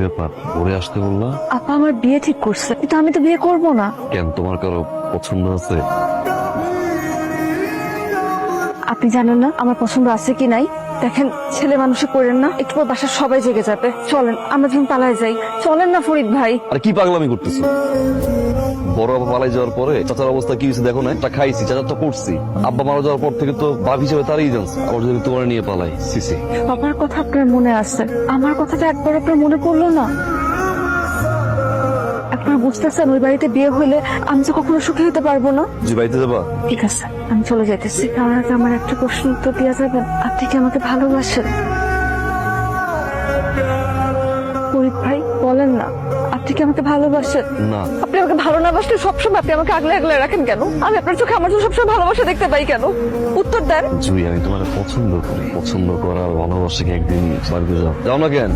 ব্যাপার ঘুরে আসতে বললা? আপা আমার বিয়ে ঠিক করছে, কিন্তু আমি তো বিয়ে করব না। কেন, তোমার কারো পছন্দ আছে? আপনি জানেন না আমার পছন্দ আছে কি নাই? দেখেন, ছেলে মানুষে করেন না, একটু পর বাসার সবাই জেগে যাবে। চলেন আমরা যখন পালায় যাই। চলেন না ফরিদ ভাই। আর কি পাগলামি করতেছো? বড় আব্বা পালাই যাওয়ার পরে চাচার অবস্থা কি হয়েছে দেখো না? একটা খাইছি, চাচার তো করছি। আব্বা মারা যাওয়ার পর থেকে তো বাপ হিসেবে তারই জানছে। আবার যদি তোমার নিয়ে পালাই, সিসি। আমার কথা আপনার মনে আছে, আমার কথাটা একবার আপনার মনে পড়লো না? আপনার বুঝতেছেন ওই বাড়িতে বিয়ে হইলে আমি তো কখনো সুখী হতে পারবো না। জি, বাড়িতে যাবা? ঠিক আছে, আমি চলে যাইতেছি। তার আগে আমার একটা প্রশ্ন উত্তর দেওয়া যাবেন? আপনি কি আমাকে ভালোবাসেন? ফরিদ ভাই বলেন না, আপনি কি আমাকে ভালোবাসেন? না। আপনি আমাকে ভালো না বাসলে সবসময় আপনি আমাকে আগলে আগলে রাখেন কেন? আমি আপনার চোখে আমার চোখে সবসময় ভালোবাসা দেখতে পাই কেন? উত্তর দেন। জুই, আমি তোমার পছন্দ করি। পছন্দ করার ভালোবাসাকে একদিন বাড়িতে যাও না কেন?